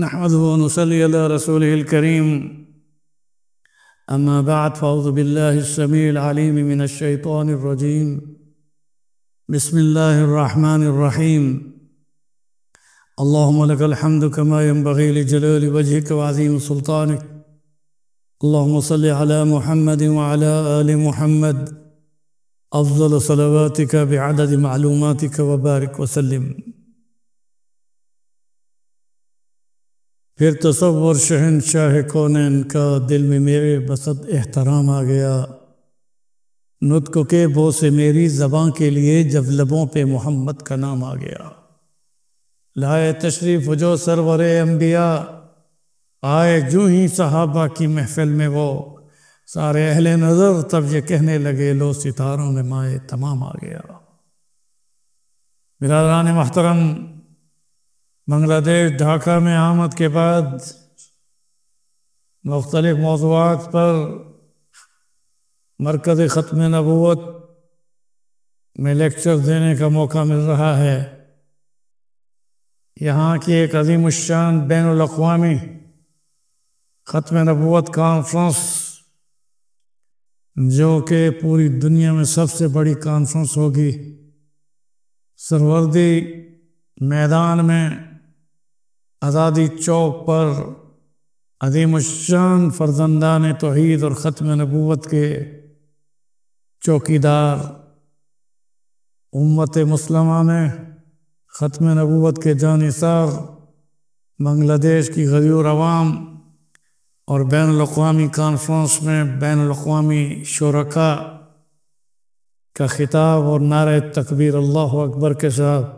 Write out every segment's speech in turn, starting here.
نحمده ونصلي على رسوله الكريم أما بعد فأعوذ بالله السميع العليم من الشيطان الرجيم بسم الله الرحمن الرحيم اللهم لك الحمد كما ينبغي لجلال وجهك وعظيم سلطانك اللهم صل على محمد وعلى آل محمد أفضل صلواتك بعدد معلوماتك وبارك وسلم. پھر تصور شہنشاہ کونین کا دل میں میرے بسط احترام آ گیا، نطق کے بو سے میری زباں کے لیے جب لبوں پہ محمد کا نام آ گیا. لائے تشریف جو سرور انبیاء، آئے جو ہی صحابہ کی محفل میں وہ سارے اہل نظر تب یہ کہنے لگے لو ستاروں میں مائے تمام آ گیا. برادران محترم، بنگلہ دیش ڈھاکہ میں آمد کے بعد مختلف موضوعات پر مرکز ختم نبوت میں لیکچر دینے کا موقع مل رہا ہے. یہاں کی ایک عظیم الشان بین الاقوامی ختم نبوت کانفرنس، جو کہ پوری دنیا میں سب سے بڑی کانفرنس ہوگی، سروردی میدان میں آزادی چوک پر عظیم الشان فرزندان توحید اور ختم نبوت کے چوکیدار امت مسلمہ میں ختم نبوت کے جانثار بنگلہ دیش کی غیور عوام اور بین الاقوامی کانفرنس میں بین الاقوامی شرکاء کا خطاب اور نعرہ تکبیر اللہ اکبر کے ساتھ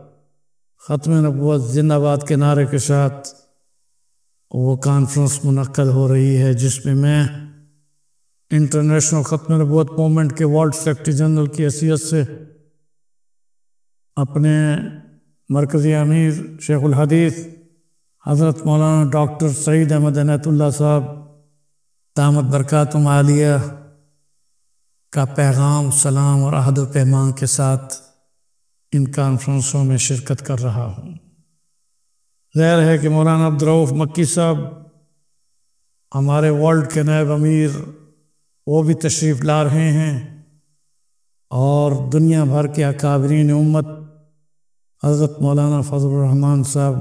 ختم نبوت زندہ باد کے نعرے کے ساتھ وہ کانفرنس منعقد ہو رہی ہے، جس میں انٹرنیشنل ختم نبوت موومنٹ کے ورلڈ سیکرٹری جنرل کی حیثیت سے اپنے مرکزی امیر شیخ الحدیث حضرت مولانا ڈاکٹر سعید احمد عنایت اللہ صاحب دامت برکاتہم عالیہ کا پیغام، سلام اور عہد و پیمان کے ساتھ ان کانفرنسوں میں شرکت کر رہا ہوں. ظاہر ہے کہ مولانا عبدالرؤف مکی صاحب ہمارے ورلڈ کے نائب امیر، وہ بھی تشریف لا رہے ہیں، اور دنیا بھر کے اکابرین امت حضرت مولانا فضل الرحمان صاحب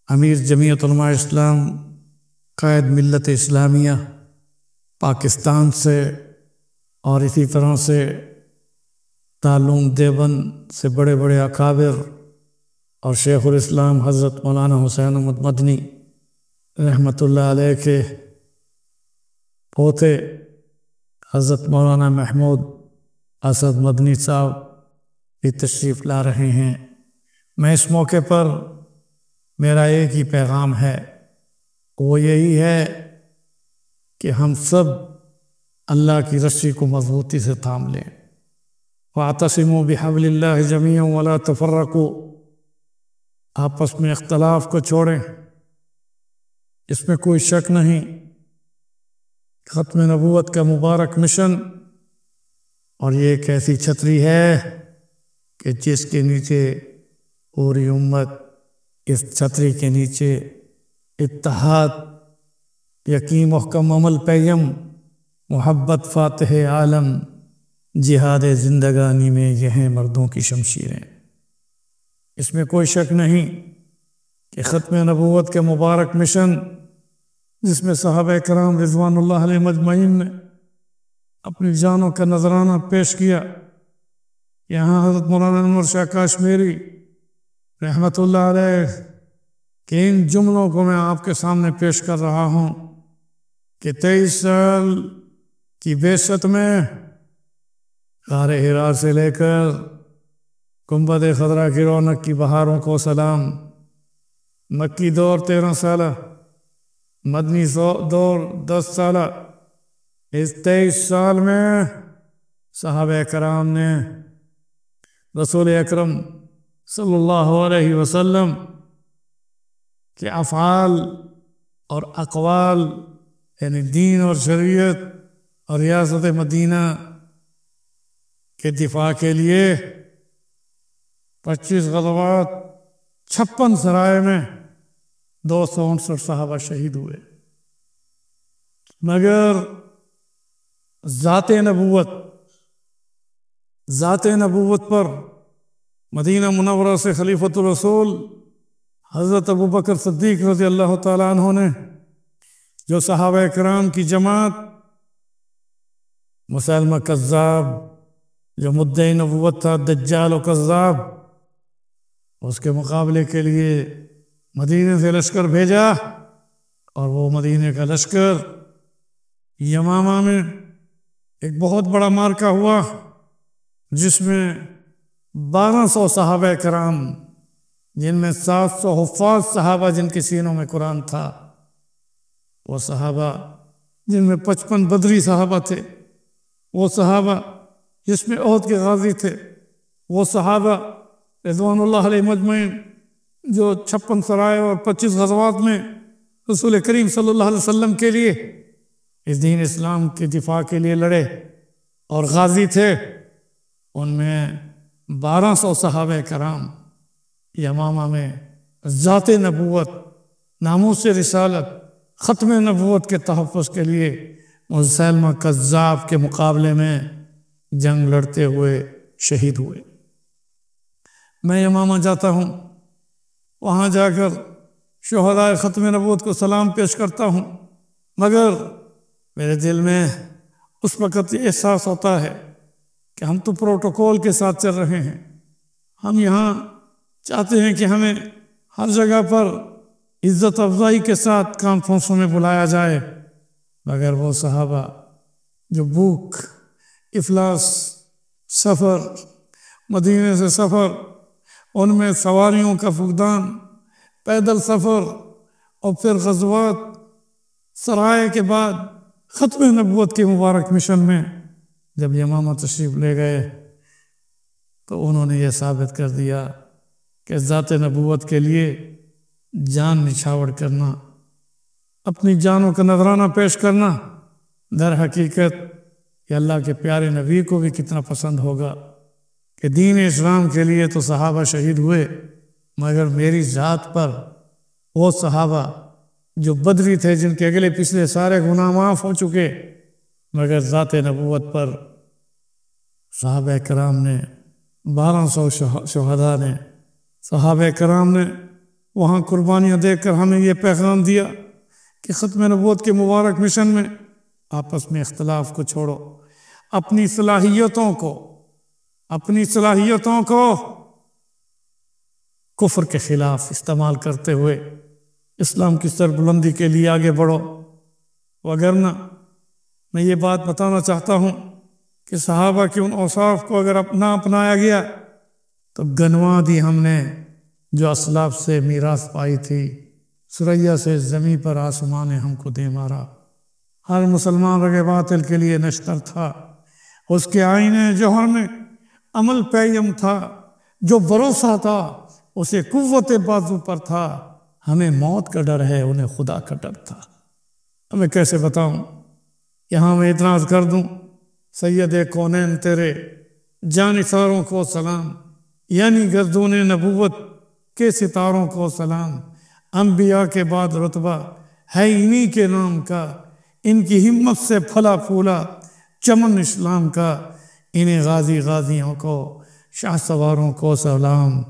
امیر جمعیت علماء اسلام، قائد ملت اسلامیہ پاکستان سے، اور اسی طرح سے تعلیم دیوبند سے بڑے بڑے اکابر، اور شیخ الاسلام حضرت مولانا حسین احمد مدنی رحمۃ اللہ علیہ کے پوتے حضرت مولانا محمود اسد مدنی صاحب بھی تشریف لا رہے ہیں. میں اس موقع پر میرا ایک ہی پیغام ہے، وہ یہی ہے کہ ہم سب اللہ کی رسی کو مضبوطی سے تھام لیں. وَاعْتَصِمُوا بِحَبْلِ اللَّهِ جَمِيعًا وَلَا تَفَرَّقُوا، آپس میں اختلاف کو چھوڑیں. اس میں کوئی شک نہیں، ختم نبوت کا مبارک مشن، اور یہ ایک ایسی چھتری ہے کہ جس کے نیچے پوری امت اس چھتری کے نیچے اتحاد، یقین، محکم عمل، پیم، محبت، فاتح عالم، جہاد زندگانی میں یہ ہیں مردوں کی شمشیریں. اس میں کوئی شک نہیں کہ ختم نبوت کے مبارک مشن، جس میں صحابہ کرام رضوان اللہ علیہم اجمعین نے اپنی جانوں کا نذرانہ پیش کیا. یہاں حضرت مولانا انور شاہ کاشمیری رحمۃ اللہ علیہ کہ ان جملوں کو میں آپ کے سامنے پیش کر رہا ہوں کہ 23 سال کی بعثت میں غار حرا سے لے کر گنبد خضرا کی رونق کی بہاروں کو سلام، مکی دور 13 سالہ، مدنی دور 10 سالہ، اس 23 سال میں صحابہ کرام نے رسول اکرم صلی اللہ علیہ وسلم کے افعال اور اقوال، یعنی دین اور شریعت اور ریاست مدینہ کے دفاع کے لیے 25 غزوات، 56 سرائے میں 259 صحابہ شہید ہوئے، مگر ذات نبوت پر مدینہ منورہ سے خلیفۃ الرسول حضرت ابوبکر صدیق رضی اللہ تعالیٰ عنہ نے جو صحابہ کرام کی جماعت مسیلمہ کذاب جو مدعی نبوت تھا، دجال و کذاب، اس کے مقابلے کے لیے مدینے سے لشکر بھیجا، اور وہ مدینے کا لشکر یمامہ میں ایک بہت بڑا معرکہ ہوا، جس میں 1200 صحابہ کرام، جن میں 700 حفاظ صحابہ جن کے سینوں میں قرآن تھا، وہ صحابہ جن میں 55 بدری صحابہ تھے، وہ صحابہ جس میں احد کے غازی تھے، وہ صحابہ رضوان اللہ علیہ مجمعین جو 56 سرائے اور 25 غزوات میں رسول کریم صلی اللہ علیہ وسلم کے لیے اس دین اسلام کے دفاع کے لیے لڑے اور غازی تھے، ان میں 1200 صحابہ کرام یمامہ میں ذات نبوت، ناموس رسالت، ختم نبوت کے تحفظ کے لیے مسیلمہ کذاب کے مقابلے میں جنگ لڑتے ہوئے شہید ہوئے۔ میں یمامہ جاتا ہوں، وہاں جا کر شہدائے ختم نبوت کو سلام پیش کرتا ہوں، مگر میرے دل میں اس وقت یہ احساس ہوتا ہے کہ ہم تو پروٹوکول کے ساتھ چل رہے ہیں، ہم یہاں چاہتے ہیں کہ ہمیں ہر جگہ پر عزت افزائی کے ساتھ کانفرنسوں میں بلایا جائے، مگر وہ صحابہ جو بھوک، افلاس، سفر، مدینے سے سفر، ان میں سواریوں کا فقدان، پیدل سفر، اور پھر غزوات، سرائے کے بعد ختم نبوت کے مبارک مشن میں جب یمامہ تشریف لے گئے تو انہوں نے یہ ثابت کر دیا کہ ذات نبوت کے لیے جان نچھاور کرنا، اپنی جانوں کا نذرانہ پیش کرنا، در حقیقت کہ اللہ کے پیارے نبی کو بھی کتنا پسند ہوگا کہ دین اسلام کے لیے تو صحابہ شہید ہوئے، مگر میری ذات پر وہ صحابہ جو بدری تھے، جن کے اگلے پچھلے سارے گناہ معاف ہو چکے، مگر ذات نبوت پر صحابہ کرام نے، 1200 شہداء نے، صحابہ کرام نے وہاں قربانیاں دے کر ہمیں یہ پیغام دیا کہ ختم نبوت کے مبارک مشن میں آپس میں اختلاف کو چھوڑو، اپنی صلاحیتوں کو کفر کے خلاف استعمال کرتے ہوئے اسلام کی سربلندی کے لیے آگے بڑھو۔ وگرنہ میں یہ بات بتانا چاہتا ہوں کہ صحابہ کے ان اوصاف کو اگر نہ اپنایا گیا تو گنوا دی ہم نے جو اسلاف سے میراث پائی تھی، ثریا سے زمیں پر آسمان نے ہم کو دے مارا۔ ہر مسلمان رگ باطل کے لیے نشتر تھا، اس کے آئین جوہر میں عمل پیم تھا، جو بھروسہ تھا اسے قوت بازو پر تھا۔ ہمیں موت کا ڈر ہے، انہیں خدا کا ڈر تھا۔ ہمیں کیسے بتاؤں، یہاں میں اعتراض کر دوں، سید کونین تیرے جانثاروں کو سلام، یعنی گردون نبوت کے ستاروں کو سلام، انبیاء کے بعد رتبہ ہے انہی کے نام کا، ان کی ہمت سے پھلا پھولا چمن اسلام کا، انہیں غازیوں کو، شاہ سواروں کو سلام،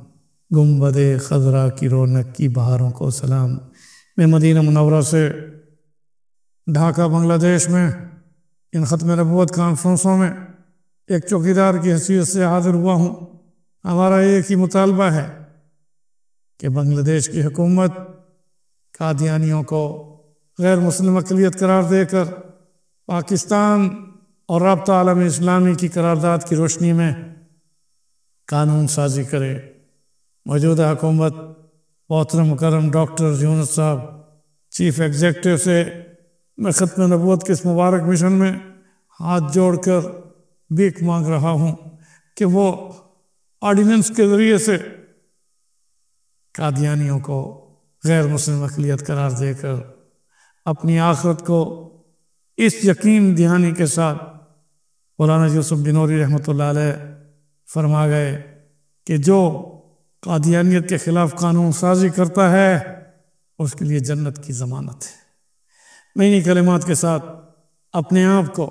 گنبد خضرا کی رونق کی بہاروں کو سلام۔ میں مدینہ منورہ سے ڈھاکہ بنگلہ دیش میں ان ختم نبوت کانفرنسوں میں ایک چوکیدار کی حیثیت سے حاضر ہوا ہوں۔ ہمارا ایک ہی مطالبہ ہے کہ بنگلہ دیش کی حکومت قادیانیوں کو غیر مسلم اقلیت قرار دے کر پاکستان اور رابطہ عالم اسلامی کی قرارداد کی روشنی میں قانون سازی کرے۔ موجودہ حکومت محترم مکرم ڈاکٹر یونس صاحب چیف ایگزیکٹو سے میں ختم نبوت کے اس مبارک مشن میں ہاتھ جوڑ کر بھیک مانگ رہا ہوں کہ وہ آرڈیننس کے ذریعے سے قادیانیوں کو غیر مسلم اقلیت قرار دے کر اپنی آخرت کو اس یقین دہانی کے ساتھ مولانا یوسف بنوری رحمۃ اللہ علیہ فرما گئے کہ جو قادیانیت کے خلاف قانون سازی کرتا ہے اس کے لیے جنت کی ضمانت ہے۔ میں انہی کلمات کے ساتھ اپنے آپ کو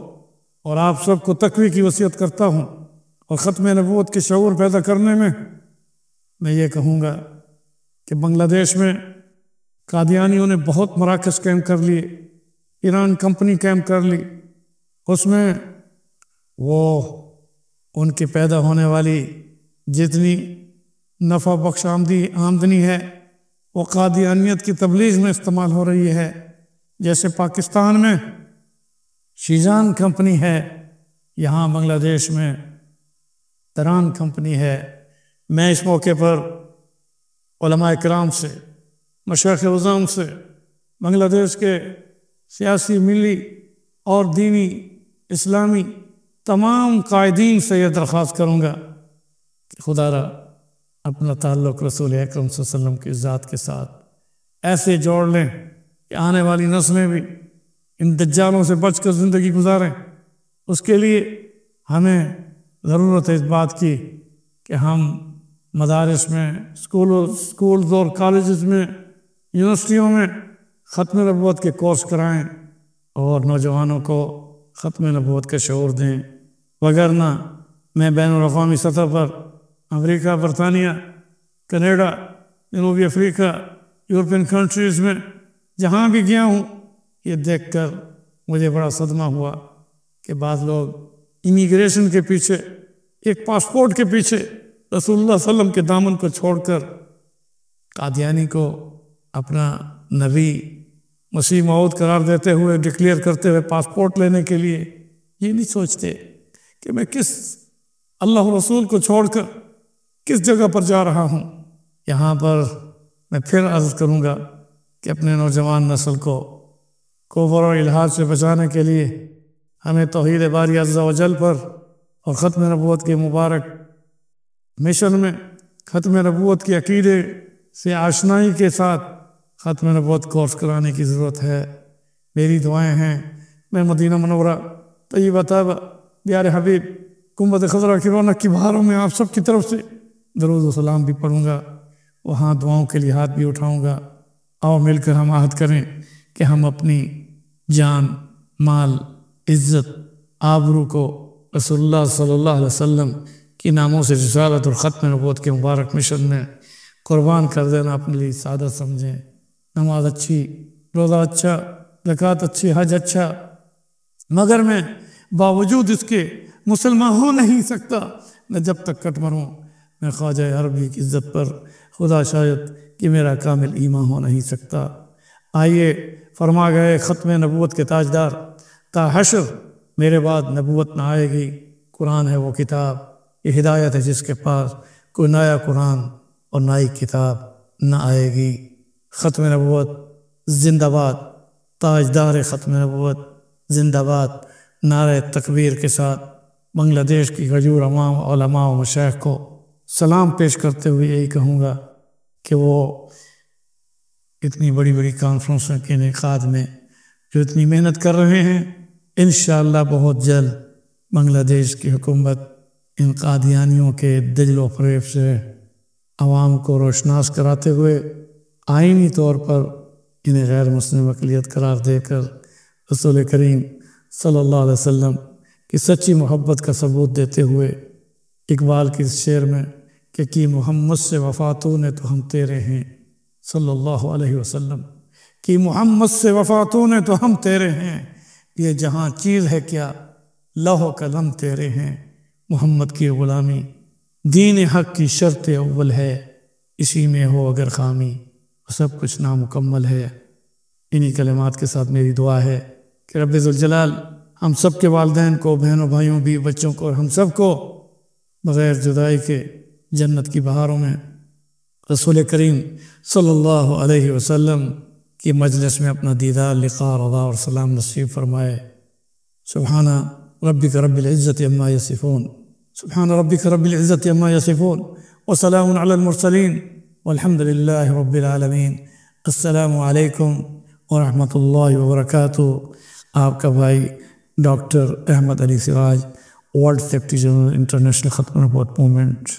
اور آپ سب کو تقوی کی وصیت کرتا ہوں، اور ختم نبوت کے شعور پیدا کرنے میں یہ کہوں گا کہ بنگلہ دیش میں قادیانیوں نے بہت مراکز قائم کر لیے، ایران کمپنی قائم کر لی، اس میں وہ ان کی پیدا ہونے والی جتنی نفع بخش آمدنی ہے وہ قادیانیت کی تبلیغ میں استعمال ہو رہی ہے۔ جیسے پاکستان میں شیجان کمپنی ہے، یہاں بنگلہ دیش میں تران کمپنی ہے۔ میں اس موقع پر علماء کرام سے، مشائخ اعظام سے، بنگلہ دیش کے سیاسی، ملی اور دینی اسلامی تمام قائدین سے یہ درخواست کروں گا کہ خدا را اپنا تعلق رسول اکرم صلی اللہ علیہ وسلم کی ذات کے ساتھ ایسے جوڑ لیں کہ آنے والی نسلیں بھی ان دجالوں سے بچ کر زندگی گزاریں۔ اس کے لیے ہمیں ضرورت ہے اس بات کی کہ ہم مدارس میں، اسکولز اور کالجز میں، یونیورسٹیوں میں ختم نبوت کے کورس کرائیں اور نوجوانوں کو ختم نبوت کا شعور دیں، وگرنہ میں بین الاقوامی سطح پر امریکہ، برطانیہ، کینیڈا، جنوبی افریقہ، یورپین کنٹریز میں جہاں بھی گیا ہوں، یہ دیکھ کر مجھے بڑا صدمہ ہوا کہ بعض لوگ امیگریشن کے پیچھے، ایک پاسپورٹ کے پیچھے رسول اللہ صلی اللہ علیہ وسلم کے دامن کو چھوڑ کر قادیانی کو اپنا نبی مسیح موعود قرار دیتے ہوئے، ڈکلیئر کرتے ہوئے پاسپورٹ لینے کے لیے یہ نہیں سوچتے کہ میں کس اللہ رسول کو چھوڑ کر کس جگہ پر جا رہا ہوں۔ یہاں پر میں پھر عرض کروں گا کہ اپنے نوجوان نسل کو کفر اور الحاد سے بچانے کے لیے ہمیں توحید باری عز و جل پر اور ختم نبوت کے مبارک مشن میں ختم نبوت کے عقیدے سے آشنائی کے ساتھ ختم نبوت کورس کرانے کی ضرورت ہے۔ میری دعائیں ہیں، میں مدینہ منورہ، طیبہ طیبہ، پیارے حبیب، گنبد خضرا کی رونق کی بہاروں میں آپ سب کی طرف سے درود و سلام بھی پڑھوں گا، وہاں دعاؤں کے لیے ہاتھ بھی اٹھاؤں گا۔ آؤ مل کر ہم عہد کریں کہ ہم اپنی جان، مال، عزت، آبرو کو رسول اللہ صلی اللہ علیہ وسلم کی ناموں سے رسالت اور ختم نبوت کے مبارک مشن میں قربان کر دینا اپنے لیے سعادت سمجھیں۔ نماز اچھی، روزہ اچھا، زکوٰۃ اچھی، حج اچھا، مگر میں باوجود اس کے مسلمان ہو نہیں سکتا نہ جب تک کٹ مروں میں خواجہ عربی کی عزت پر، خدا شاید کہ میرا کامل ایمان ہو نہیں سکتا۔ آئیے فرما گئے ختم نبوت کے تاجدار، تا حشر میرے بعد نبوت نہ آئے گی، قرآن ہے وہ کتاب، یہ ہدایت ہے جس کے پاس، کوئی نیا قرآن اور نئی کتاب نہ آئے گی۔ ختم نبوت زندہ باد، تاجدار ختم نبوت زندہ باد۔ نعرہ تکبیر کے ساتھ بنگلہ دیش کی غیور عوام، علماء و مشائخ کو سلام پیش کرتے ہوئے یہی کہوں گا کہ وہ اتنی بڑی بڑی کانفرنسوں کے انعقاد میں جو اتنی محنت کر رہے ہیں، انشاءاللہ بہت جلد بنگلہ دیش کی حکومت ان قادیانیوں کے دجل و فریب سے عوام کو روشناس کراتے ہوئے آئینی طور پر انہیں غیر مسلم اقلیت قرار دے کر رسول کریم صلی اللہ علیہ وسلم کی سچی محبت کا ثبوت دیتے ہوئے اقبال کے اس شعر میں کہ محمد سے وفاتوں نے تو ہم تیرے ہیں صلی اللہ علیہ وسلم، کہ محمد سے وفاتوں نے تو ہم تیرے ہیں، یہ جہاں چیز ہے کیا لوح و قلم تیرے ہیں، محمد کی غلامی دین حق کی شرط اول ہے، اسی میں ہو اگر خامی سب کچھ نامکمل ہے۔ انہی کلمات کے ساتھ میری دعا ہے کہ رب ذوالجلال ہم سب کے والدین کو، بہنوں بھائیوں، بھی بچوں کو، اور ہم سب کو بغیر جدائی کے جنت کی بہاروں میں رسول کریم صلی اللہ علیہ وسلم کی مجلس میں اپنا دیدار، لقاء، رضا اور سلام نصیب فرمائے۔ سبحان ربک رب العزت عما یصفون، سبحان ربک رب العزت عما یصفون، وسلام علی المرسلین، والحمد للہ رب العالمین۔ السلام علیکم ورحمۃ اللہ وبرکاتہ۔ آپ کا بھائی ڈاکٹر احمد علی سراج، ورلڈ سیکریٹری جنرل انٹرنیشنل ختم نبوت موومنٹ۔